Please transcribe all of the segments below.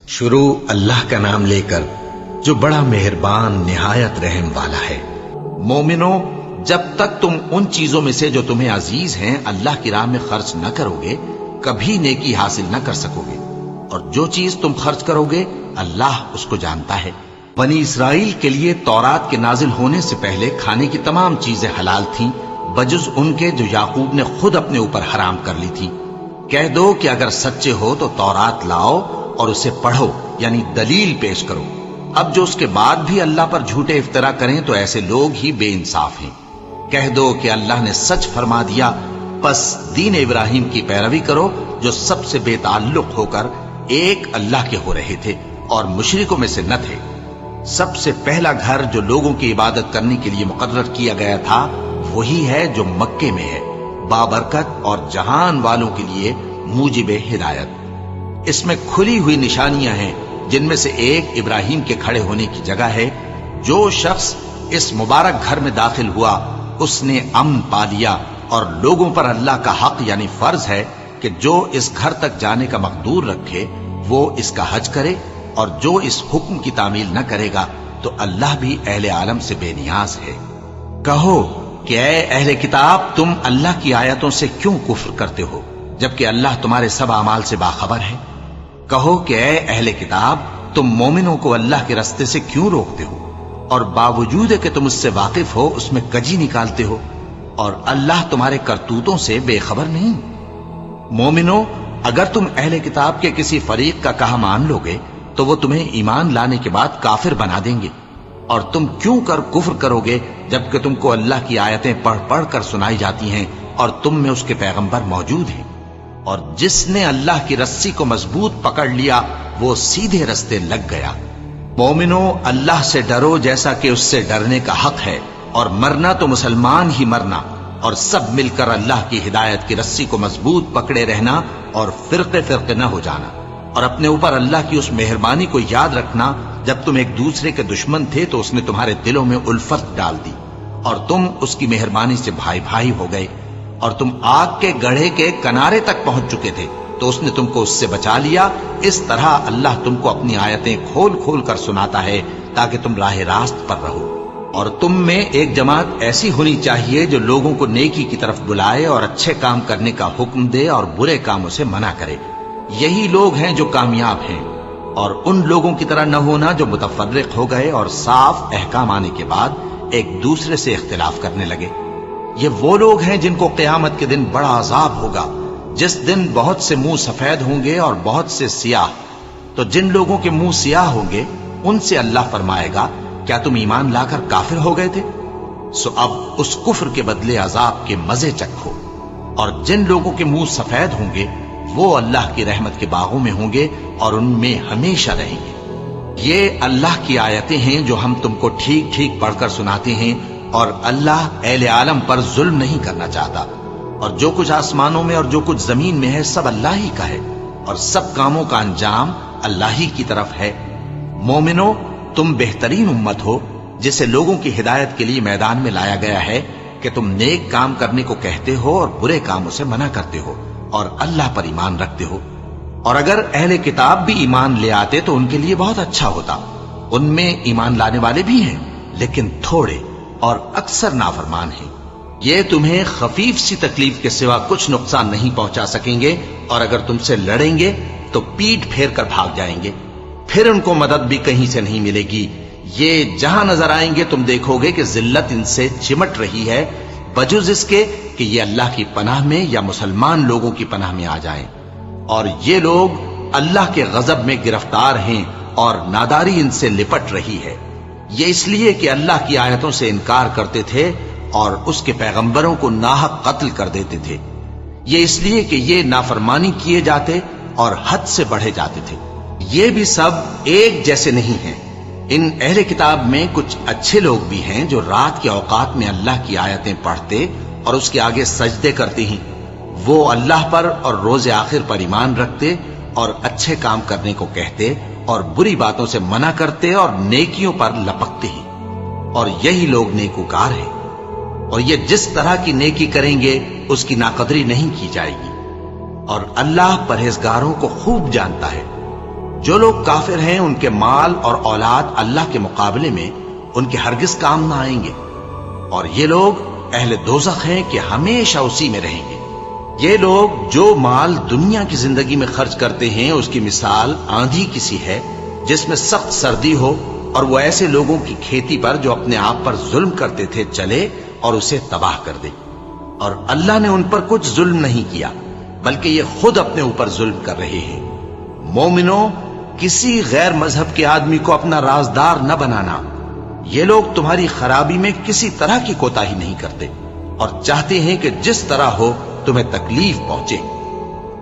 شروع اللہ کا نام لے کر جو بڑا مہربان نہایت رحم والا ہے۔ مومنو، جب تک تم ان چیزوں میں سے جو تمہیں عزیز ہیں اللہ کی راہ میں خرچ نہ کرو گے کبھی نیکی حاصل نہ کر سکو گے، اور جو چیز تم خرچ کرو گے اللہ اس کو جانتا ہے۔ بنی اسرائیل کے لیے تورات کے نازل ہونے سے پہلے کھانے کی تمام چیزیں حلال تھیں بجز ان کے جو یعقوب نے خود اپنے اوپر حرام کر لی تھی۔ کہہ دو کہ اگر سچے ہو تو تورات لاؤ اور اسے پڑھو، یعنی دلیل پیش کرو۔ اب جو اس کے بعد بھی اللہ پر جھوٹے افطرا کریں تو ایسے لوگ ہی بے انصاف ہیں۔ کہہ دو کہ اللہ نے سچ فرما دیا، پس دین ابراہیم کی پیروی کرو جو سب سے بے تعلق ہو کر ایک اللہ کے ہو رہے تھے اور مشرکوں میں سے نہ تھے۔ سب سے پہلا گھر جو لوگوں کی عبادت کرنے کے لیے مقرر کیا گیا تھا وہی ہے جو مکے میں ہے، بابرکت اور جہان والوں کے لیے موجب ہدایت۔ اس میں کھلی ہوئی نشانیاں ہیں جن میں سے ایک ابراہیم کے کھڑے ہونے کی جگہ ہے۔ جو شخص اس مبارک گھر میں داخل ہوا اس نے امن پا لیا، اور لوگوں پر اللہ کا حق یعنی فرض ہے کہ جو اس گھر تک جانے کا مقدور رکھے وہ اس کا حج کرے، اور جو اس حکم کی تعمیل نہ کرے گا تو اللہ بھی اہل عالم سے بے نیاز ہے۔ کہو کہ اے اہل کتاب، تم اللہ کی آیتوں سے کیوں کفر کرتے ہو جبکہ اللہ تمہارے سب اعمال سے باخبر ہے؟ کہو کہ اے اہل کتاب، تم مومنوں کو اللہ کے رستے سے کیوں روکتے ہو، اور باوجود کہ تم اس سے واقف ہو اس میں کجی نکالتے ہو، اور اللہ تمہارے کرتوتوں سے بے خبر نہیں؟ مومنو، اگر تم اہل کتاب کے کسی فریق کا کہا مان لو گے تو وہ تمہیں ایمان لانے کے بعد کافر بنا دیں گے، اور تم کیوں کر کفر کرو گے جبکہ تم کو اللہ کی آیتیں پڑھ پڑھ کر سنائی جاتی ہیں اور تم میں اس کے پیغمبر موجود ہیں؟ اور جس نے اللہ کی رسی کو مضبوط پکڑ لیا وہ سیدھے رستے لگ گیا۔ مومنو، اللہ سے ڈرو جیسا کہ اس سے ڈرنے کا حق ہے، اور مرنا تو مسلمان ہی مرنا، اور سب مل کر اللہ کی ہدایت کی رسی کو مضبوط پکڑے رہنا اور فرقے فرقے نہ ہو جانا، اور اپنے اوپر اللہ کی اس مہربانی کو یاد رکھنا جب تم ایک دوسرے کے دشمن تھے تو اس نے تمہارے دلوں میں الفت ڈال دی اور تم اس کی مہربانی سے بھائی بھائی ہو گئے، اور تم آگ کے گڑھے کے کنارے تک پہنچ چکے تھے تو اس نے تم کو اس سے بچا لیا۔ اس طرح اللہ تم کو اپنی آیتیں کھول کھول کر سناتا ہے تاکہ تم راہ راست پر رہو۔ اور تم میں ایک جماعت ایسی ہونی چاہیے جو لوگوں کو نیکی کی طرف بلائے اور اچھے کام کرنے کا حکم دے اور برے کاموں سے منع کرے۔ یہی لوگ ہیں جو کامیاب ہیں، اور ان لوگوں کی طرح نہ ہونا جو متفرق ہو گئے اور صاف احکام آنے کے بعد ایک دوسرے سے اختلاف کرنے لگے۔ یہ وہ لوگ ہیں جن کو قیامت کے دن بڑا عذاب ہوگا، جس دن بہت سے منہ سفید ہوں گے اور بہت سے سیاہ۔ تو جن لوگوں کے منہ سیاہ ہوں گے ان سے اللہ فرمائے گا، کیا تم ایمان لا کر کافر ہو گئے تھے؟ سو اب اس کفر کے بدلے عذاب کے مزے چکھو۔ اور جن لوگوں کے منہ سفید ہوں گے وہ اللہ کی رحمت کے باغوں میں ہوں گے اور ان میں ہمیشہ رہیں گے۔ یہ اللہ کی آیتیں ہیں جو ہم تم کو ٹھیک ٹھیک پڑھ کر سناتے ہیں، اور اللہ اہل عالم پر ظلم نہیں کرنا چاہتا، اور جو کچھ آسمانوں میں اور جو کچھ زمین میں ہے سب اللہ ہی کا ہے، اور سب کاموں کا انجام اللہ ہی کی طرف ہے۔ مومنو، تم بہترین امت ہو جسے لوگوں کی ہدایت کے لیے میدان میں لایا گیا ہے کہ تم نیک کام کرنے کو کہتے ہو اور برے کاموں سے منع کرتے ہو اور اللہ پر ایمان رکھتے ہو۔ اور اگر اہل کتاب بھی ایمان لے آتے تو ان کے لیے بہت اچھا ہوتا۔ ان میں ایمان لانے والے بھی ہیں لیکن تھوڑے، اور اکثر نافرمان ہیں۔ یہ تمہیں خفیف سی تکلیف کے سوا کچھ نقصان نہیں پہنچا سکیں گے، اور اگر تم سے لڑیں گے تو پیٹ پھیر کر بھاگ جائیں گے، پھر ان کو مدد بھی کہیں سے نہیں ملے گی۔ یہ جہاں نظر آئیں گے تم دیکھو گے کہ ذلت ان سے چمٹ رہی ہے، بجز اس کے کہ یہ اللہ کی پناہ میں یا مسلمان لوگوں کی پناہ میں آ جائیں۔ اور یہ لوگ اللہ کے غضب میں گرفتار ہیں اور ناداری ان سے لپٹ رہی ہے۔ یہ اس لیے کہ اللہ کی آیتوں سے انکار کرتے تھے اور اس کے پیغمبروں کو ناحق قتل کر دیتے تھے۔ یہ اس لیے کہ یہ نافرمانی کیے جاتے اور حد سے بڑھے جاتے تھے۔ یہ بھی سب ایک جیسے نہیں ہیں۔ ان اہل کتاب میں کچھ اچھے لوگ بھی ہیں جو رات کے اوقات میں اللہ کی آیتیں پڑھتے اور اس کے آگے سجدے کرتے ہیں۔ وہ اللہ پر اور روز آخر پر ایمان رکھتے اور اچھے کام کرنے کو کہتے اور بری باتوں سے منع کرتے اور نیکیوں پر لپکتے ہیں، اور یہی لوگ نیکوکار ہیں۔ اور یہ جس طرح کی نیکی کریں گے اس کی ناقدری نہیں کی جائے گی، اور اللہ پرہیزگاروں کو خوب جانتا ہے۔ جو لوگ کافر ہیں ان کے مال اور اولاد اللہ کے مقابلے میں ان کے ہرگز کام نہ آئیں گے، اور یہ لوگ اہل دوزخ ہیں کہ ہمیشہ اسی میں رہیں گے۔ یہ لوگ جو مال دنیا کی زندگی میں خرچ کرتے ہیں اس کی مثال آندھی کسی ہے جس میں سخت سردی ہو، اور وہ ایسے لوگوں کی کھیتی پر جو اپنے آپ پر ظلم کرتے تھے چلے اور اسے تباہ کر دے۔ اور اللہ نے ان پر کچھ ظلم نہیں کیا بلکہ یہ خود اپنے اوپر ظلم کر رہے ہیں۔ مومنوں، کسی غیر مذہب کے آدمی کو اپنا رازدار نہ بنانا۔ یہ لوگ تمہاری خرابی میں کسی طرح کی کوتاہی نہیں کرتے اور چاہتے ہیں کہ جس طرح ہو تمہیں تکلیف پہنچے۔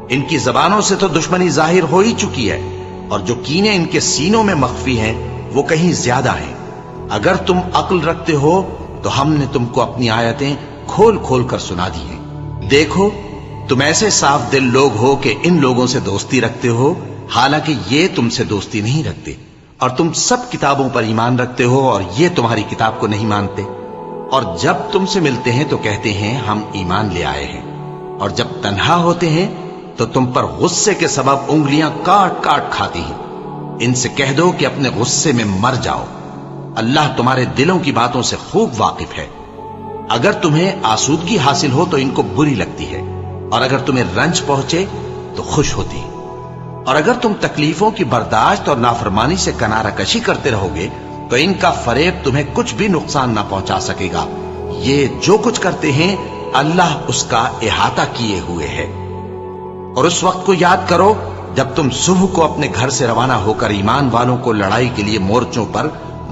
ان کی زبانوں سے تو دشمنی ظاہر ہو ہی چکی ہے، اور جو کینے ان کے سینوں میں مخفی ہیں وہ کہیں زیادہ ہیں۔ اگر تم عقل رکھتے ہو تو ہم نے تم کو اپنی آیتیں کھول کھول کر سنا دی ہیں۔ دیکھو، تم ایسے صاف دل لوگ ہو کہ ان لوگوں سے دوستی رکھتے ہو، حالانکہ یہ تم سے دوستی نہیں رکھتے، اور تم سب کتابوں پر ایمان رکھتے ہو اور یہ تمہاری کتاب کو نہیں مانتے۔ اور جب تم سے ملتے ہیں تو کہتے ہیں ہم ایمان لے آئے ہیں، اور جب تنہا ہوتے ہیں تو تم پر غصے کے سبب انگلیاں کاٹ کاٹ کھاتی ہیں۔ ان سے کہہ دو کہ اپنے غصے میں مر جاؤ، اللہ تمہارے دلوں کی باتوں سے خوب واقف ہے۔ اگر تمہیں آسودگی حاصل ہو تو ان کو بری لگتی ہے، اور اگر تمہیں رنج پہنچے تو خوش ہوتی ہے۔ اور اگر تم تکلیفوں کی برداشت اور نافرمانی سے کنارہ کشی کرتے رہو گے تو ان کا فریب تمہیں کچھ بھی نقصان نہ پہنچا سکے گا۔ یہ جو کچھ کرتے ہیں اللہ اس کا احاطہ کیے ہوئے ہے۔ اور اس وقت کو یاد کرو جب تم صبح کو اپنے گھر سے روانہ ہو کر ایمان والوں کو لڑائی کے لیے مورچوں پر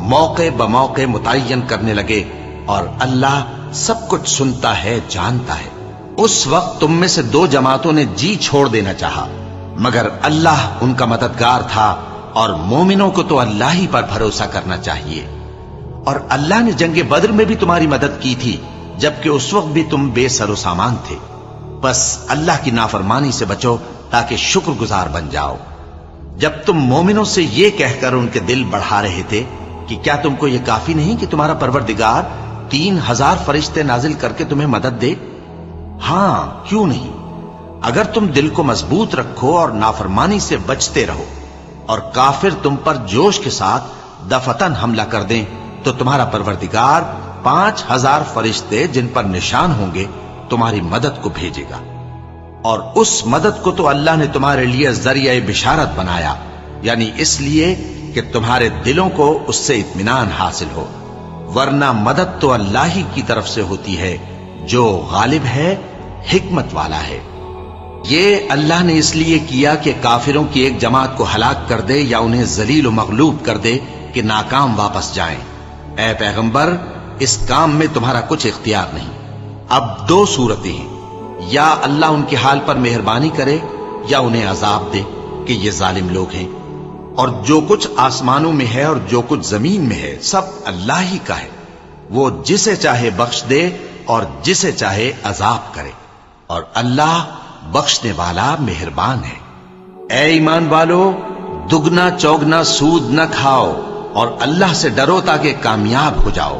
موقع بموقع متعین کرنے لگے، اور اللہ سب کچھ سنتا ہے، جانتا ہے۔ اس وقت تم میں سے دو جماعتوں نے جی چھوڑ دینا چاہا، مگر اللہ ان کا مددگار تھا، اور مومنوں کو تو اللہ ہی پر بھروسہ کرنا چاہیے۔ اور اللہ نے جنگ بدر میں بھی تمہاری مدد کی تھی جبکہ اس وقت بھی تم بے سر و سامان تھے۔ بس اللہ کی نافرمانی سے بچو تاکہ شکر گزار بن جاؤ۔ جب تم مومنوں سے یہ کہہ کر ان کے دل بڑھا رہے تھے کہ کیا تم کو یہ کافی نہیں کہ تمہارا پروردگار 3000 فرشتے نازل کر کے تمہیں مدد دے؟ ہاں، کیوں نہیں؟ اگر تم دل کو مضبوط رکھو اور نافرمانی سے بچتے رہو، اور کافر تم پر جوش کے ساتھ دفتن حملہ کر دیں تو تمہارا پروردگار 5000 فرشتے جن پر نشان ہوں گے تمہاری مدد کو بھیجے گا۔ اور اس مدد کو تو اللہ نے تمہارے لیے ذریعہ بشارت بنایا، یعنی اس لیے کہ تمہارے دلوں کو اس سے اطمینان حاصل ہو، ورنہ مدد تو اللہ ہی کی طرف سے ہوتی ہے جو غالب ہے، حکمت والا ہے۔ یہ اللہ نے اس لیے کیا کہ کافروں کی ایک جماعت کو ہلاک کر دے یا انہیں ذلیل و مغلوب کر دے کہ ناکام واپس جائیں۔ اے پیغمبر، اس کام میں تمہارا کچھ اختیار نہیں۔ اب دو صورتیں ہیں، یا اللہ ان کے حال پر مہربانی کرے یا انہیں عذاب دے کہ یہ ظالم لوگ ہیں۔ اور جو کچھ آسمانوں میں ہے اور جو کچھ زمین میں ہے سب اللہ ہی کا ہے، وہ جسے چاہے بخش دے اور جسے چاہے عذاب کرے، اور اللہ بخشنے والا مہربان ہے۔ اے ایمان والو، دگنا چوگنا سود نہ کھاؤ اور اللہ سے ڈرو تاکہ کامیاب ہو جاؤ،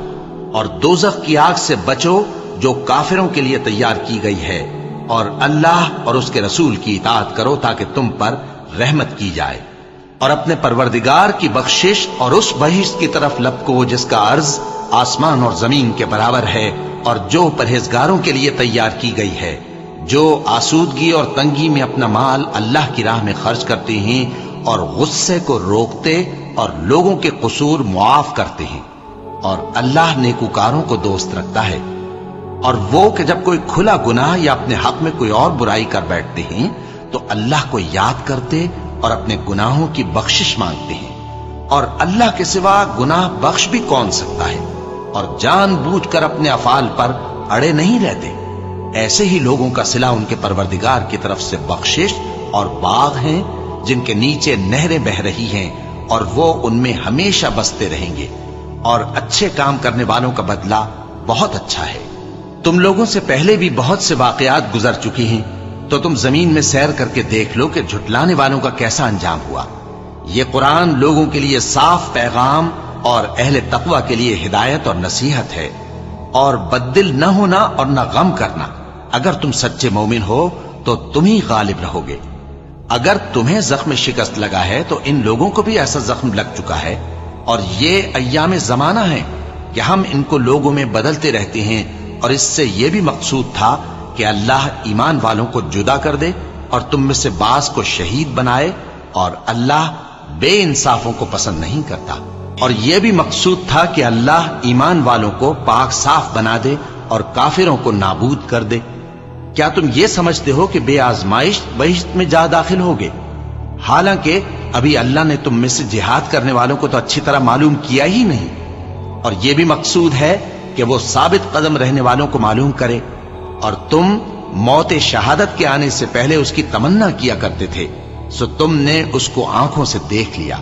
اور دوزخ کی آگ سے بچو جو کافروں کے لیے تیار کی گئی ہے، اور اللہ اور اس کے رسول کی اطاعت کرو تاکہ تم پر رحمت کی جائے، اور اپنے پروردگار کی بخشش اور اس بہشت کی طرف لپکو جس کا عرض آسمان اور زمین کے برابر ہے، اور جو پرہیزگاروں کے لیے تیار کی گئی ہے، جو آسودگی اور تنگی میں اپنا مال اللہ کی راہ میں خرچ کرتے ہیں اور غصے کو روکتے اور لوگوں کے قصور معاف کرتے ہیں، اور اللہ نیکوکاروں کو دوست رکھتا ہے۔ اور وہ کہ جب کوئی کھلا گناہ یا اپنے حق میں کوئی اور برائی کر بیٹھتے ہیں تو اللہ کو یاد کرتے اور اپنے گناہوں کی بخشش مانگتے ہیں، اور اللہ کے سوا گناہ بخش بھی کون سکتا ہے، اور جان بوجھ کر اپنے افعال پر اڑے نہیں رہتے۔ ایسے ہی لوگوں کا صلہ ان کے پروردگار کی طرف سے بخشش اور باغ ہیں جن کے نیچے نہریں بہ رہی ہیں، اور وہ ان میں ہمیشہ بستے رہیں گے، اور اچھے کام کرنے والوں کا بدلہ بہت اچھا ہے۔ تم لوگوں سے پہلے بھی بہت سے واقعات گزر چکے ہیں، تو تم زمین میں سیر کر کے دیکھ لو کہ جھٹلانے والوں کا کیسا انجام ہوا۔ یہ قرآن لوگوں کے لیے صاف پیغام اور اہل تقوی کے لیے ہدایت اور نصیحت ہے، اور بددل نہ ہونا اور نہ غم کرنا۔ اگر تم سچے مومن ہو تو تم ہی غالب رہو گے۔ اگر تمہیں زخم شکست لگا ہے تو ان لوگوں کو بھی ایسا زخم لگ چکا ہے، اور یہ ایام زمانہ ہیں کہ ہم ان کو لوگوں میں بدلتے رہتے ہیں، اور اس سے یہ بھی مقصود تھا کہ اللہ ایمان والوں کو جدا کر دے اور تم میں سے بعض کو شہید بنائے، اور اللہ بے انصافوں کو پسند نہیں کرتا۔ اور یہ بھی مقصود تھا کہ اللہ ایمان والوں کو پاک صاف بنا دے اور کافروں کو نابود کر دے۔ کیا تم یہ سمجھتے ہو کہ بے آزمائش بہشت میں جا داخل ہوگے؟ حالانکہ ابھی اللہ نے تم میں سے جہاد کرنے والوں کو تو اچھی طرح معلوم کیا ہی نہیں، اور یہ بھی مقصود ہے کہ وہ ثابت قدم رہنے والوں کو معلوم کرے، اور تم موت شہادت کے آنے سے پہلے اس کی تمنا کیا کرتے تھے، سو تم نے اس کو آنکھوں سے دیکھ لیا۔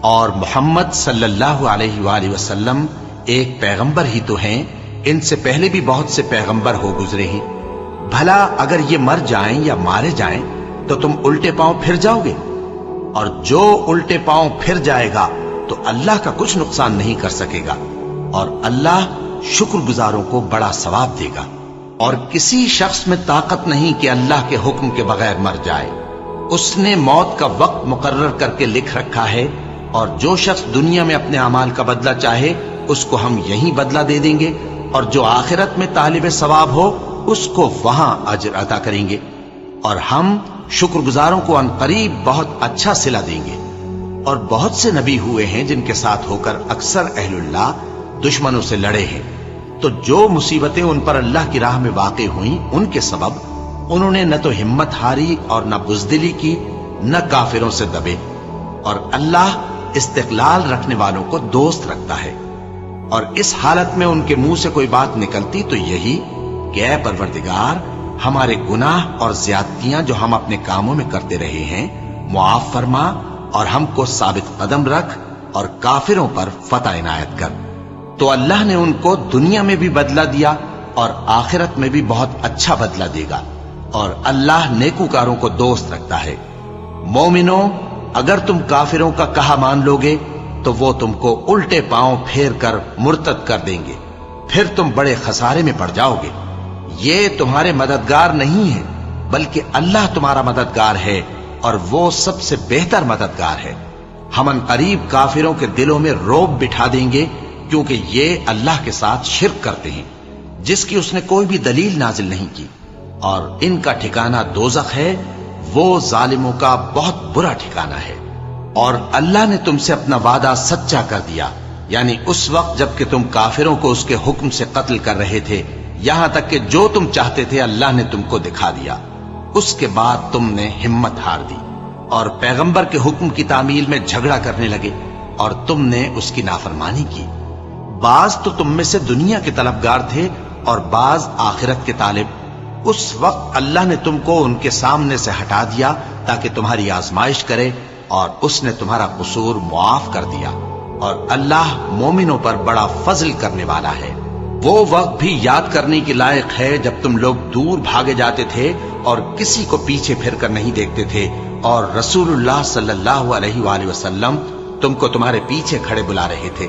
اور محمد صلی اللہ علیہ وآلہ وسلم ایک پیغمبر ہی تو ہیں، ان سے پہلے بھی بہت سے پیغمبر ہو گزرے ہیں۔ بھلا اگر یہ مر جائیں یا مارے جائیں تو تم الٹے پاؤں پھر جاؤ گے؟ اور جو الٹے پاؤں پھر جائے گا تو اللہ کا کچھ نقصان نہیں کر سکے گا، اور اللہ شکر گزاروں کو بڑا ثواب دے گا۔ اور کسی شخص میں طاقت نہیں کہ اللہ کے حکم کے بغیر مر جائے، اس نے موت کا وقت مقرر کر کے لکھ رکھا ہے، اور جو شخص دنیا میں اپنے اعمال کا بدلہ چاہے اس کو ہم یہیں بدلہ دے دیں گے، اور جو آخرت میں طالب ثواب ہو اس کو وہاں اجر عطا کریں گے، اور ہم شکر گزاروں کو ان قریب بہت اچھا صلہ دیں گے۔ اور بہت سے نبی ہوئے ہیں جن کے ساتھ ہو کر اکثر اہل اللہ دشمنوں سے لڑے ہیں، تو جو مصیبتیں ان پر اللہ کی راہ میں واقع ہوئیں ان کے سبب انہوں نے نہ تو ہمت ہاری اور نہ بزدلی کی، نہ کافروں سے دبے، اور اللہ استقلال رکھنے والوں کو دوست رکھتا ہے۔ اور اس حالت میں ان کے منہ سے کوئی بات نکلتی تو یہی کہ اے پروردگار، ہمارے گناہ اور زیادتیاں جو ہم اپنے کاموں میں کرتے رہے ہیں معاف فرما، اور ہم کو ثابت قدم رکھ، اور کافروں پر فتح عنایت کر۔ تو اللہ نے ان کو دنیا میں بھی بدلہ دیا اور آخرت میں بھی بہت اچھا بدلہ دے گا، اور اللہ نیکوکاروں کو دوست رکھتا ہے۔ مومنوں، اگر تم کافروں کا کہا مان لوگے تو وہ تم کو الٹے پاؤں پھیر کر مرتد کر دیں گے، پھر تم بڑے خسارے میں پڑ جاؤ گے۔ یہ تمہارے مددگار نہیں ہے بلکہ اللہ تمہارا مددگار ہے، اور وہ سب سے بہتر مددگار ہے۔ ہم ان قریب کافروں کے دلوں میں رعب بٹھا دیں گے، کیونکہ یہ اللہ کے ساتھ شرک کرتے ہیں جس کی اس نے کوئی بھی دلیل نازل نہیں کی، اور ان کا ٹھکانہ دوزخ ہے، وہ ظالموں کا بہت برا ٹھکانہ ہے۔ اور اللہ نے تم سے اپنا وعدہ سچا کر دیا، یعنی اس وقت جب کہ تم کافروں کو اس کے حکم سے قتل کر رہے تھے، یہاں تک کہ جو تم چاہتے تھے اللہ نے تم کو دکھا دیا۔ اس کے بعد تم نے ہمت ہار دی اور پیغمبر کے حکم کی تعمیل میں جھگڑا کرنے لگے، اور تم نے اس کی نافرمانی کی۔ بعض تو تم میں سے دنیا کے طلبگار تھے اور بعض آخرت کے طالب۔ اس وقت اللہ نے تم کو ان کے سامنے سے ہٹا دیا تاکہ تمہاری آزمائش کرے، اور اس نے تمہارا قصور معاف کر دیا، اور اللہ مومنوں پر بڑا فضل کرنے والا ہے۔ وہ وقت بھی یاد کرنے کے لائق ہے جب تم لوگ دور بھاگے جاتے تھے اور کسی کو پیچھے پھر کر نہیں دیکھتے تھے، اور رسول اللہ صلی اللہ علیہ وآلہ وسلم تم کو تمہارے پیچھے کھڑے بلا رہے تھے،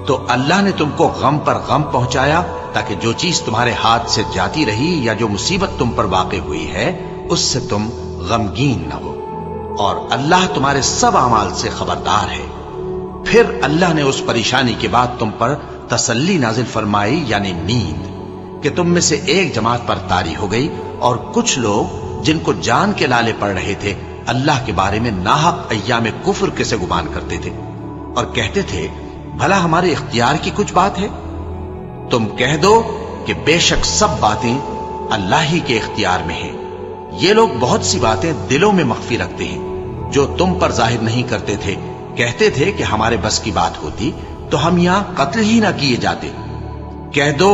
تو اللہ نے تم کو غم پر غم پہنچایا تاکہ جو چیز تمہارے ہاتھ سے جاتی رہی یا جو مصیبت تم پر واقع ہوئی ہے اس سے تم غمگین نہ ہو، اور اللہ تمہارے سب اعمال سے خبردار ہے۔ پھر اللہ نے اس پریشانی کے بعد تم پر تسلی نازل فرمائی، یعنی نیند، کہ تم میں سے ایک جماعت پر طاری ہو گئی، اور کچھ لوگ جن کو جان کے لالے پڑ رہے تھے اللہ کے بارے میں ناحق ایام کفر کے سے گمان کرتے تھے، اور کہتے تھے بھلا ہمارے اختیار کی کچھ بات ہے؟ تم کہہ دو کہ بے شک سب باتیں اللہ ہی کے اختیار میں ہیں۔ یہ لوگ بہت سی باتیں دلوں میں مخفی رکھتے ہیں جو تم پر ظاہر نہیں کرتے تھے۔ کہتے تھے کہ ہمارے بس کی بات ہوتی تو ہم یہاں قتل ہی نہ کیے جاتے۔ کہہ دو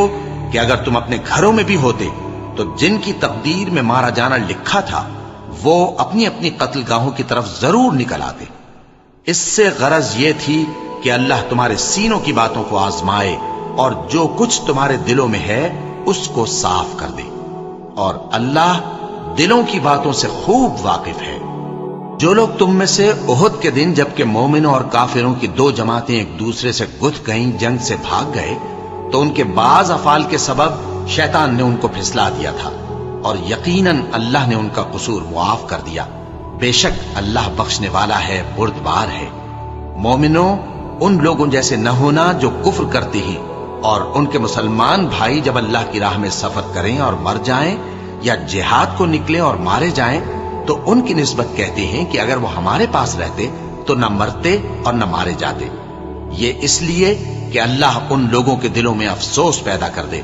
کہ اگر تم اپنے گھروں میں بھی ہوتے تو جن کی تقدیر میں مارا جانا لکھا تھا وہ اپنی اپنی قتل گاہوں کی طرف ضرور نکل آتے۔ اس سے غرض یہ تھی کہ اللہ تمہارے سینوں کی باتوں کو آزمائے اور جو کچھ تمہارے دلوں میں ہے اس کو صاف کر دے، اور اللہ دلوں کی باتوں سے خوب واقف ہے۔ جو لوگ تم میں سے احد کے دن جبکہ مومنوں اور کافروں کی دو جماعتیں ایک دوسرے سے گتھ گئیں جنگ سے بھاگ گئے تو ان کے بعض افعال کے سبب شیطان نے ان کو پھسلا دیا تھا، اور یقیناً اللہ نے ان کا قصور معاف کر دیا۔ بے شک اللہ بخشنے والا ہے، بردبار ہے۔ مومنوں، ان لوگوں جیسے نہ ہونا جو کفر کرتے ہیں اور ان کے مسلمان بھائی جب اللہ کی راہ میں سفر کریں اور مر جائیں یا جہاد کو نکلیں اور مارے جائیں تو ان کی نسبت کہتے ہیں کہ اگر وہ ہمارے پاس رہتے تو نہ مرتے اور نہ مارے جاتے۔ یہ اس لیے کہ اللہ ان لوگوں کے دلوں میں افسوس پیدا کر دے،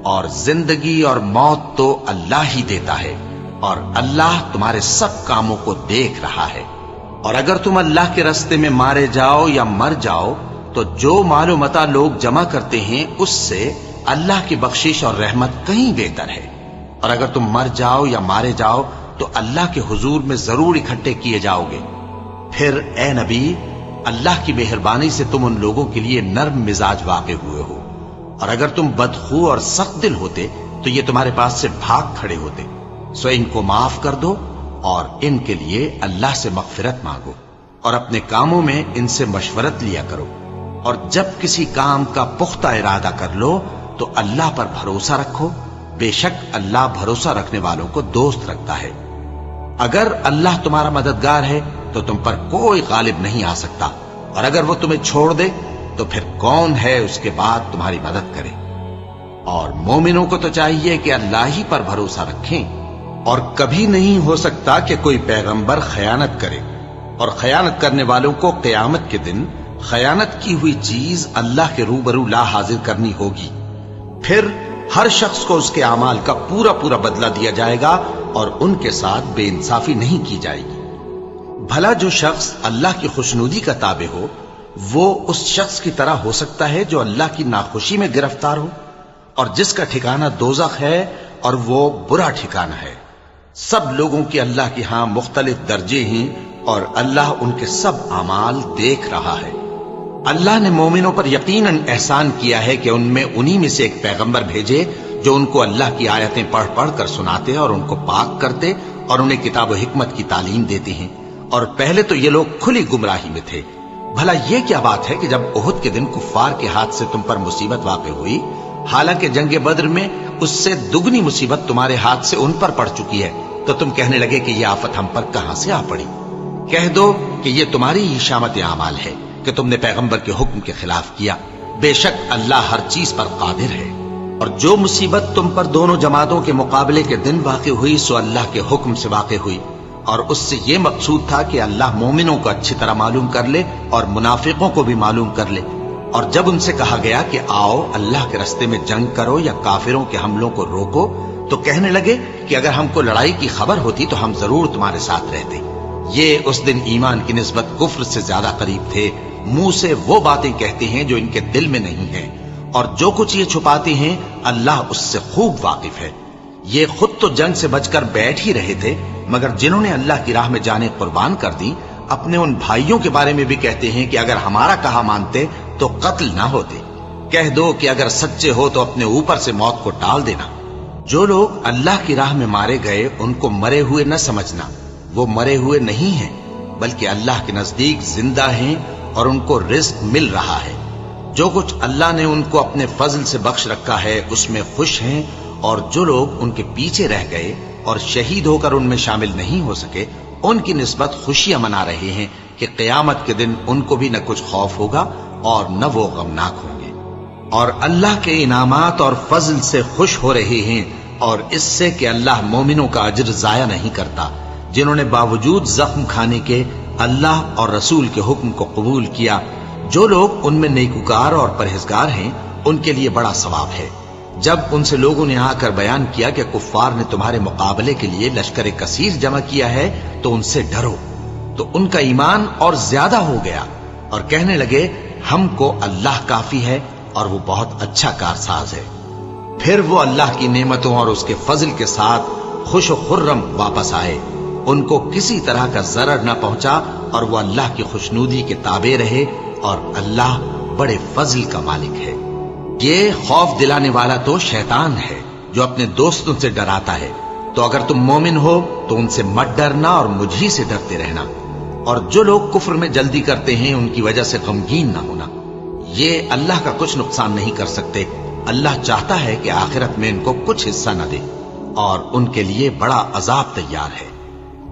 اور زندگی اور موت تو اللہ ہی دیتا ہے، اور اللہ تمہارے سب کاموں کو دیکھ رہا ہے۔ اور اگر تم اللہ کے راستے میں مارے جاؤ یا مر جاؤ تو جو مال و متاع لوگ جمع کرتے ہیں اس سے اللہ کی بخشش اور رحمت کہیں بہتر ہے۔ اور اگر تم مر جاؤ یا مارے جاؤ تو اللہ کے حضور میں ضرور اکٹھے کیے جاؤ گے۔ پھر اے نبی، اللہ کی مہربانی سے تم ان لوگوں کے لیے نرم مزاج واقع ہوئے ہو، اور اگر تم بدخو اور سخت دل ہوتے تو یہ تمہارے پاس سے بھاگ کھڑے ہوتے۔ سو ان کو معاف کر دو اور ان کے لیے اللہ سے مغفرت مانگو، اور اپنے کاموں میں ان سے مشورت لیا کرو، اور جب کسی کام کا پختہ ارادہ کر لو تو اللہ پر بھروسہ رکھو، بے شک اللہ بھروسہ رکھنے والوں کو دوست رکھتا ہے۔ اگر اللہ تمہارا مددگار ہے تو تم پر کوئی غالب نہیں آ سکتا، اور اگر وہ تمہیں چھوڑ دے تو پھر کون ہے اس کے بعد تمہاری مدد کرے۔ اور مومنوں کو تو چاہیے کہ اللہ ہی پر بھروسہ رکھیں، اور کبھی نہیں ہو سکتا کہ کوئی پیغمبر خیانت کرے، اور خیانت کرنے والوں کو قیامت کے دن خیانت کی ہوئی چیز اللہ کے روبرو لا حاضر کرنی ہوگی، پھر ہر شخص کو اس کے اعمال کا پورا پورا بدلہ دیا جائے گا، اور ان کے ساتھ بے انصافی نہیں کی جائے گی۔ بھلا جو شخص اللہ کی خوشنودی کا تابع ہو وہ اس شخص کی طرح ہو سکتا ہے جو اللہ کی ناخوشی میں گرفتار ہو، اور جس کا ٹھکانہ دوزخ ہے اور وہ برا ٹھکانہ ہے۔ سب لوگوں کے اللہ کے ہاں مختلف درجے ہیں، اور اللہ ان کے سب اعمال دیکھ رہا ہے۔ اللہ نے مومنوں پر یقیناً احسان کیا ہے کہ ان میں انہی میں سے ایک پیغمبر بھیجے جو ان کو اللہ کی آیتیں پڑھ پڑھ کر سناتے اور ان کو پاک کرتے اور انہیں کتاب و حکمت کی تعلیم دیتے ہیں، اور پہلے تو یہ لوگ کھلی گمراہی میں تھے۔ بھلا یہ کیا بات ہے کہ جب احد کے دن کفار کے ہاتھ سے تم پر مصیبت واقع ہوئی، حالانکہ جنگ بدر میں اس سے دگنی مصیبت تمہارے ہاتھ سے ان پر پڑ چکی ہے، تو تم کہنے لگے کہ یہ آفت ہم پر کہاں سے آ پڑی؟ کہہ دو کہ یہ تمہاری ہی شامت اعمال ہے کہ تم نے پیغمبر کے حکم کے خلاف کیا، بے شک اللہ ہر چیز پر قادر ہے۔ اور جو مصیبت تم پر دونوں جماعتوں کے مقابلے کے دن واقع ہوئی سو اللہ کے حکم سے واقع ہوئی، اور اس سے یہ مقصود تھا کہ اللہ مومنوں کو اچھی طرح معلوم کر لے اور منافقوں کو بھی معلوم کر لے۔ اور جب ان سے کہا گیا کہ آؤ اللہ کے راستے میں جنگ کرو یا کافروں کے حملوں کو روکو، تو کہنے لگے کہ اگر ہم کو لڑائی کی خبر ہوتی تو ہم ضرور تمہارے ساتھ رہتے۔ یہ اس دن ایمان کی نسبت کفر سے زیادہ قریب تھے، منہ سے وہ باتیں کہتے ہیں جو ان کے دل میں نہیں ہیں، اور جو کچھ یہ چھپاتے ہیں اللہ اس سے خوب واقف ہے۔ یہ خود تو جنگ سے بچ کر بیٹھ ہی رہے تھے، مگر جنہوں نے اللہ کی راہ میں جانیں قربان کر دی اپنے ان بھائیوں کے بارے میں بھی کہتے ہیں کہ اگر ہمارا کہا مانتے تو قتل نہ ہوتے۔ کہہ دو کہ اگر سچے ہو تو اپنے اوپر سے موت کو ٹال دینا۔ جو لوگ اللہ کی راہ میں مارے گئے ان کو مرے ہوئے نہ سمجھنا، وہ مرے ہوئے نہیں ہیں بلکہ اللہ کے نزدیک زندہ ہیں اور ان کو رزق مل رہا ہے۔ جو کچھ اللہ نے ان کو اپنے فضل سے بخش رکھا ہے اس میں خوش ہیں، اور جو لوگ ان کے پیچھے رہ گئے اور شہید ہو کر ان میں شامل نہیں ہو سکے ان کی نسبت خوشیاں منا رہے ہیں کہ قیامت کے دن ان کو بھی نہ کچھ خوف ہوگا اور نہ وہ غمناک ہوں گے، اور اللہ کے انعامات اور فضل سے خوش ہو رہے ہیں، اور اس سے کہ اللہ مومنوں کا اجر ضائع نہیں کرتا۔ جنہوں نے باوجود زخم کھانے کے اللہ اور رسول کے حکم کو قبول کیا، جو لوگ ان میں نیکوکار اور پرہیزگار ہیں ان کے لیے بڑا ثواب ہے۔ جب ان سے لوگوں نے آ کر بیان کیا کہ کفار نے تمہارے مقابلے کے لیے لشکر کثیر جمع کیا ہے تو ان سے ڈرو، تو ان کا ایمان اور زیادہ ہو گیا، اور کہنے لگے ہم کو اللہ کافی ہے اور وہ بہت اچھا کارساز ہے۔ پھر وہ اللہ کی نعمتوں اور اس کے فضل کے ساتھ خوش و خرم واپس آئے، ان کو کسی طرح کا ضرر نہ پہنچا، اور وہ اللہ کی خوشنودی کے تابع رہے، اور اللہ بڑے فضل کا مالک ہے۔ یہ خوف دلانے والا تو شیطان ہے جو اپنے دوستوں سے ڈراتا ہے، تو اگر تم مومن ہو تو ان سے مت ڈرنا اور مجھ ہی سے ڈرتے رہنا، اور جو لوگ کفر میں جلدی کرتے ہیں ان کی وجہ سے غمگین نہ ہونا، یہ اللہ کا کچھ نقصان نہیں کر سکتے۔ اللہ چاہتا ہے کہ آخرت میں ان کو کچھ حصہ نہ دے، اور ان کے لیے بڑا عذاب تیار ہے۔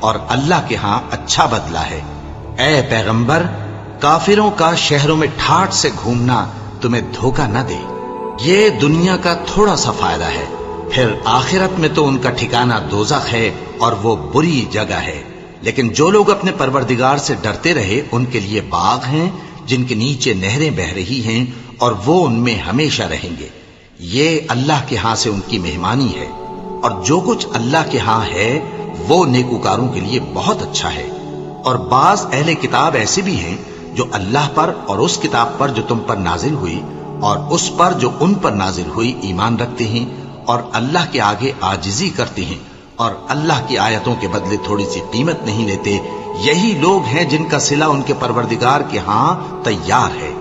اور اللہ کے ہاں اچھا بدلہ ہے۔ اے پیغمبر، کافروں کا شہروں میں ٹھاٹھ سے گھومنا تمہیں دھوکہ نہ دے۔ یہ دنیا کا تھوڑا سا فائدہ ہے، پھر آخرت میں تو ان کا ٹھکانہ دوزخ ہے اور وہ بری جگہ ہے۔ لیکن جو لوگ اپنے پروردگار سے ڈرتے رہے ان کے لیے باغ ہیں جن کے نیچے نہریں بہ رہی ہیں اور وہ ان میں ہمیشہ رہیں گے۔ یہ اللہ کے ہاں سے ان کی مہمانی ہے، اور جو کچھ اللہ کے ہاں ہے وہ نیکوکاروں کے لیے بہت اچھا ہے۔ اور بعض اہل کتاب ایسے بھی ہیں جو اللہ پر اور اس کتاب پر جو تم پر نازل ہوئی اور اس پر جو ان پر نازل ہوئی ایمان رکھتے ہیں اور اللہ کے آگے عاجزی کرتے ہیں اور اللہ کی آیتوں کے بدلے تھوڑی سی قیمت نہیں لیتے۔ یہی لوگ ہیں جن کا صلہ ان کے پروردگار کے ہاں تیار ہے،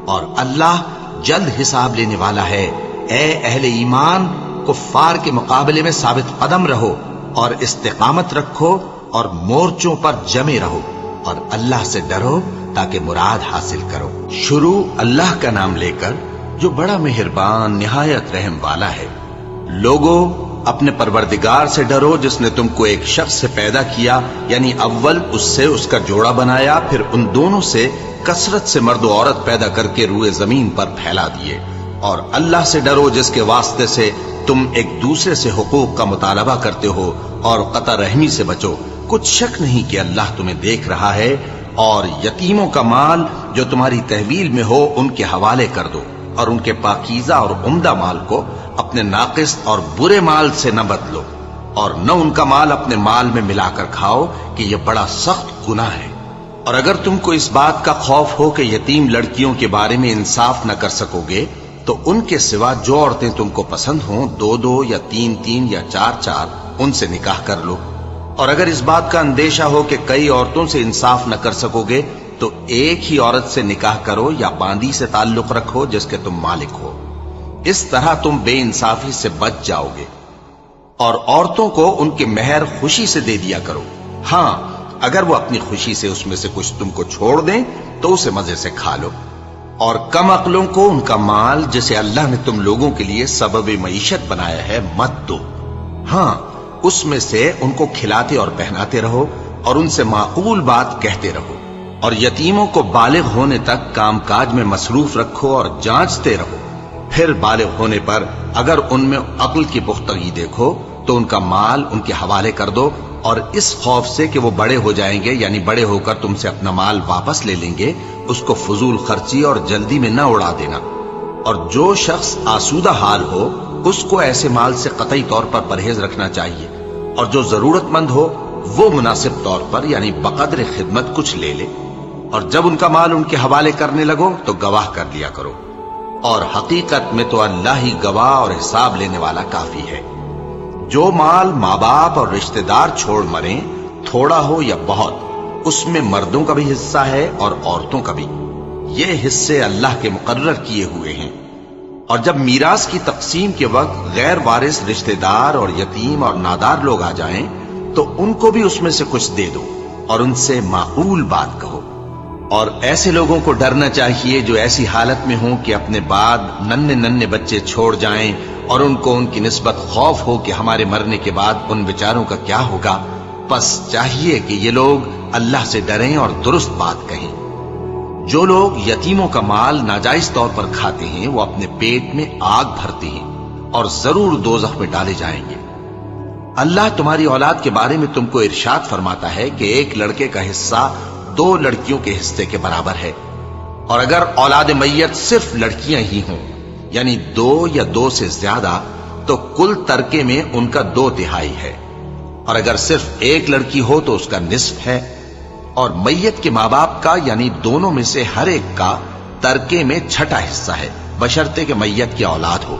اور اللہ جلد حساب لینے والا ہے۔ اے اہل ایمان، کفار کے مقابلے میں ثابت قدم رہو اور استقامت رکھو اور مورچوں پر جمے رہو اور اللہ سے ڈرو تاکہ مراد حاصل کرو۔ شروع اللہ کا نام لے کر جو بڑا مہربان نہایت رحم والا ہے۔ لوگوں، اپنے پروردگار سے ڈرو جس نے تم کو ایک شخص سے پیدا کیا، یعنی اول اس سے اس کا جوڑا بنایا، پھر ان دونوں سے کثرت سے مرد و عورت پیدا کر کے روئے زمین پر پھیلا دیے۔ اور اللہ سے ڈرو جس کے واسطے سے تم ایک دوسرے سے حقوق کا مطالبہ کرتے ہو، اور قطع رحمی سے بچو۔ کچھ شک نہیں کہ اللہ تمہیں دیکھ رہا ہے۔ اور یتیموں کا مال جو تمہاری تحویل میں ہو ان کے حوالے کر دو، اور ان کے پاکیزہ اور عمدہ مال کو اپنے ناقص اور برے مال سے نہ بدلو، اور نہ ان کا مال اپنے مال میں ملا کر کھاؤ کہ یہ بڑا سخت گناہ ہے۔ اور اگر تم کو اس بات کا خوف ہو کہ یتیم لڑکیوں کے بارے میں انصاف نہ کر سکو گے تو ان کے سوا جو عورتیں تم کو پسند ہوں، 2 یا 3 یا 4 ان سے نکاح کر لو۔ اور اگر اس بات کا اندیشہ ہو کہ کئی عورتوں سے انصاف نہ کر سکو گے تو ایک ہی عورت سے نکاح کرو یا باندی سے تعلق رکھو جس کے تم مالک ہو۔ اس طرح تم بے انصافی سے بچ جاؤ گے۔ اور عورتوں کو ان کے مہر خوشی سے دے دیا کرو۔ ہاں، اگر وہ اپنی خوشی سے اس میں سے کچھ تم کو چھوڑ دیں تو اسے مزے سے کھا لو۔ اور کم عقلوں کو ان کا مال جسے اللہ نے تم لوگوں کے لیے سبب معیشت بنایا ہے مت دو۔ ہاں، اس میں سے ان کو کھلاتے اور پہناتے رہو اور ان سے معقول بات کہتے رہو۔ اور یتیموں کو بالغ ہونے تک کام کاج میں مصروف رکھو اور جانچتے رہو۔ پھر بالغ ہونے پر اگر ان میں عقل کی پختگی دیکھو تو ان کا مال ان کے حوالے کر دو، اور اس خوف سے کہ وہ بڑے ہو جائیں گے، یعنی بڑے ہو کر تم سے اپنا مال واپس لے لیں گے، اس کو فضول خرچی اور جلدی میں نہ اڑا دینا۔ اور جو شخص آسودہ حال ہو اس کو ایسے مال سے قطعی طور پر پرہیز رکھنا چاہیے، اور جو ضرورت مند ہو وہ مناسب طور پر یعنی بقدر خدمت کچھ لے لے۔ اور جب ان کا مال ان کے حوالے کرنے لگو تو گواہ کر لیا کرو، اور حقیقت میں تو اللہ ہی گواہ اور حساب لینے والا کافی ہے۔ جو مال ماں باپ اور رشتہ دار چھوڑ مریں، تھوڑا ہو یا بہت، اس میں مردوں کا بھی حصہ ہے اور عورتوں کا بھی۔ یہ حصے اللہ کے مقرر کیے ہوئے ہیں۔ اور جب میراث کی تقسیم کے وقت غیر وارث رشتہ دار اور یتیم اور نادار لوگ آ جائیں تو ان کو بھی اس میں سے کچھ دے دو اور ان سے معقول بات کہو۔ اور ایسے لوگوں کو ڈرنا چاہیے جو ایسی حالت میں ہوں کہ اپنے بعد ننھے بچے چھوڑ جائیں، اور ان کو ان کی نسبت خوف ہو کہ ہمارے مرنے کے بعد ان بیچاروں کا کیا ہوگا۔ پس چاہیے کہ یہ لوگ اللہ سے ڈریں اور درست بات کہیں۔ جو لوگ یتیموں کا مال ناجائز طور پر کھاتے ہیں وہ اپنے پیٹ میں آگ بھرتے ہیں اور ضرور دوزخ میں ڈالے جائیں گے۔ اللہ تمہاری اولاد کے بارے میں تم کو ارشاد فرماتا ہے کہ ایک لڑکے کا حصہ 2 لڑکیوں کے حصے کے برابر ہے، اور اگر اولاد میت صرف لڑکیاں ہی ہوں یعنی 2 یا 2 سے زیادہ تو کل ترکے میں ان کا 2/3 ہے، اور اگر صرف ایک لڑکی ہو تو اس کا نصف ہے، اور میت کے ماں باپ کا یعنی دونوں میں سے ہر ایک کا ترکے میں 6واں حصہ ہے، بشرطے کہ میت کی اولاد ہو۔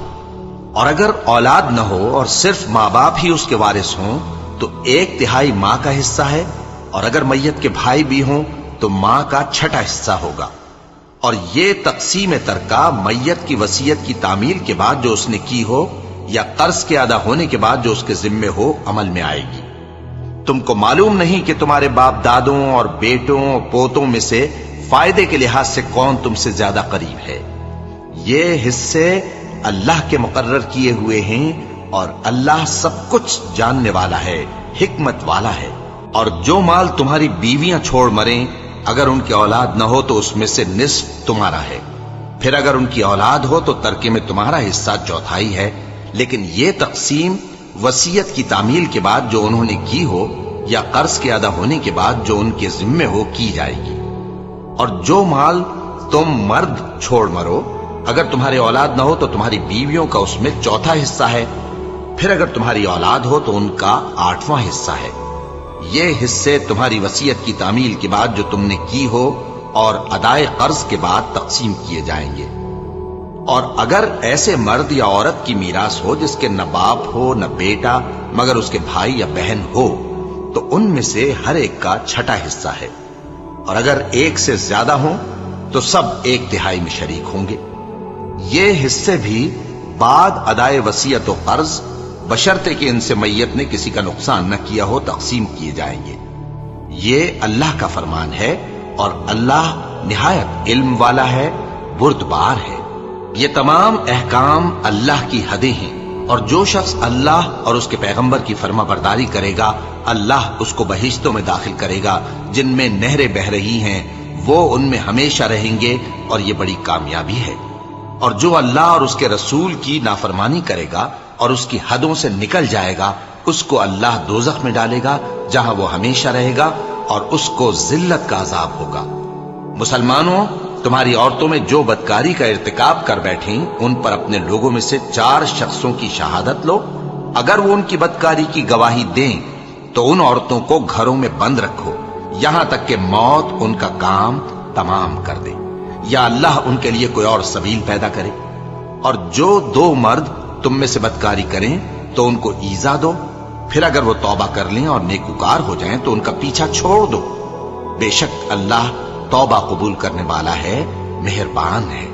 اور اگر اولاد نہ ہو اور صرف ماں باپ ہی اس کے وارث ہوں تو 1/3 ماں کا حصہ ہے، اور اگر میت کے بھائی بھی ہوں تو ماں کا 6واں حصہ ہوگا۔ اور یہ تقسیم ترکہ میت کی وصیت کی تعمیل کے بعد جو اس نے کی ہو یا قرض کے ادا ہونے کے بعد جو اس کے ذمے ہو عمل میں آئے گی۔ تم کو معلوم نہیں کہ تمہارے باپ دادوں اور بیٹوں اور پوتوں میں سے فائدے کے لحاظ سے کون تم سے زیادہ قریب ہے۔ یہ حصے اللہ کے مقرر کیے ہوئے ہیں اور اللہ سب کچھ جاننے والا ہے، حکمت والا ہے۔ اور جو مال تمہاری بیویاں چھوڑ مریں، اگر ان کی اولاد نہ ہو تو اس میں سے نصف تمہارا ہے، پھر اگر ان کی اولاد ہو تو ترکے میں تمہارا حصہ چوتھائی ہے، لیکن یہ تقسیم وصیت کی تعمیل کے بعد جو انہوں نے کی ہو یا قرض کے ادا ہونے کے بعد جو ان کے ذمے ہو کی جائے گی۔ اور جو مال تم مرد چھوڑ مرو، اگر تمہاری اولاد نہ ہو تو تمہاری بیویوں کا اس میں چوتھا حصہ ہے، پھر اگر تمہاری اولاد ہو تو ان کا 8واں حصہ ہے۔ یہ حصے تمہاری وصیت کی تعمیل کے بعد جو تم نے کی ہو اور ادائے قرض کے بعد تقسیم کیے جائیں گے۔ اور اگر ایسے مرد یا عورت کی میراث ہو جس کے نہ باپ ہو نہ بیٹا مگر اس کے بھائی یا بہن ہو، تو ان میں سے ہر ایک کا چھٹا حصہ ہے، اور اگر ایک سے زیادہ ہوں تو سب 1/3 میں شریک ہوں گے۔ یہ حصے بھی بعد ادائے وصیت و قرض بشرطے کہ ان سے میت نے کسی کا نقصان نہ کیا ہو تقسیم کیے جائیں گے۔ یہ اللہ کا فرمان ہے اور اللہ نہایت علم والا ہے، بردبار ہے۔ یہ تمام احکام اللہ کی حدیں ہیں، اور جو شخص اللہ اور اس کے پیغمبر کی فرما برداری کرے گا اللہ اس کو بہشتوں میں داخل کرے گا جن میں نہریں بہہ رہی ہیں، وہ ان میں ہمیشہ رہیں گے، اور یہ بڑی کامیابی ہے۔ اور جو اللہ اور اس کے رسول کی نافرمانی کرے گا اور اس کی حدوں سے نکل جائے گا، اس کو اللہ دوزخ میں ڈالے گا جہاں وہ ہمیشہ رہے گا، اور اس کو ذلت کا عذاب ہوگا۔ مسلمانوں، تمہاری عورتوں میں جو بدکاری کا ارتکاب کر بیٹھیں ان پر اپنے لوگوں میں سے 4 شخصوں کی شہادت لو۔ اگر وہ ان کی بدکاری کی گواہی دیں تو ان عورتوں کو گھروں میں بند رکھو یہاں تک کہ موت ان کا کام تمام کر دے، یا اللہ ان کے لیے کوئی اور سبیل پیدا کرے۔ اور جو 2 مرد تم میں سے بدکاری کریں تو ان کو ایذا دو، پھر اگر وہ توبہ کر لیں اور نیکوکار ہو جائیں تو ان کا پیچھا چھوڑ دو، بے شک اللہ توبہ قبول کرنے والا ہے، مہربان ہے۔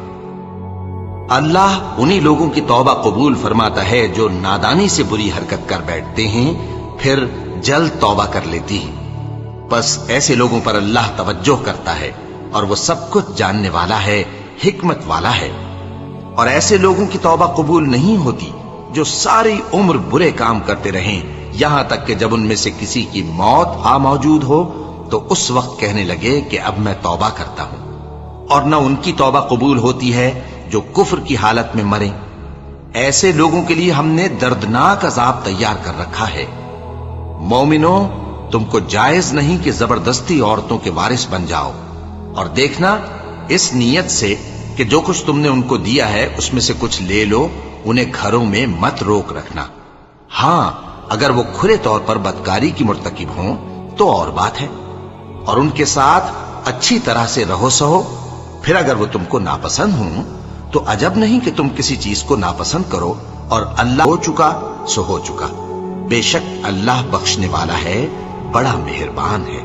اللہ انہی لوگوں کی توبہ قبول فرماتا ہے جو نادانی سے بری حرکت کر بیٹھتے ہیں پھر جلد توبہ کر لیتی ہیں، بس ایسے لوگوں پر اللہ توجہ کرتا ہے اور وہ سب کچھ جاننے والا ہے، حکمت والا ہے۔ اور ایسے لوگوں کی توبہ قبول نہیں ہوتی جو ساری عمر برے کام کرتے رہیں یہاں تک کہ جب ان میں سے کسی کی موت آ موجود ہو تو اس وقت کہنے لگے کہ اب میں توبہ کرتا ہوں۔ اور نہ ان کی توبہ قبول ہوتی ہے جو کفر کی حالت میں مریں۔ ایسے لوگوں کے لیے ہم نے دردناک عذاب تیار کر رکھا ہے۔ مومنوں، تم کو جائز نہیں کہ زبردستی عورتوں کے وارث بن جاؤ، اور دیکھنا اس نیت سے کہ جو کچھ تم نے ان کو دیا ہے اس میں سے کچھ لے لو، انہیں گھروں میں مت روک رکھنا۔ ہاں، اگر وہ کھلے طور پر بدکاری کی مرتکب ہوں تو اور بات ہے، اور ان کے ساتھ اچھی طرح سے رہو سہو۔ پھر اگر وہ تم کو ناپسند ہوں تو عجب نہیں کہ تم کسی چیز کو ناپسند کرو، اور اللہ ہو چکا سو ہو چکا، بے شک اللہ بخشنے والا ہے، بڑا مہربان ہے۔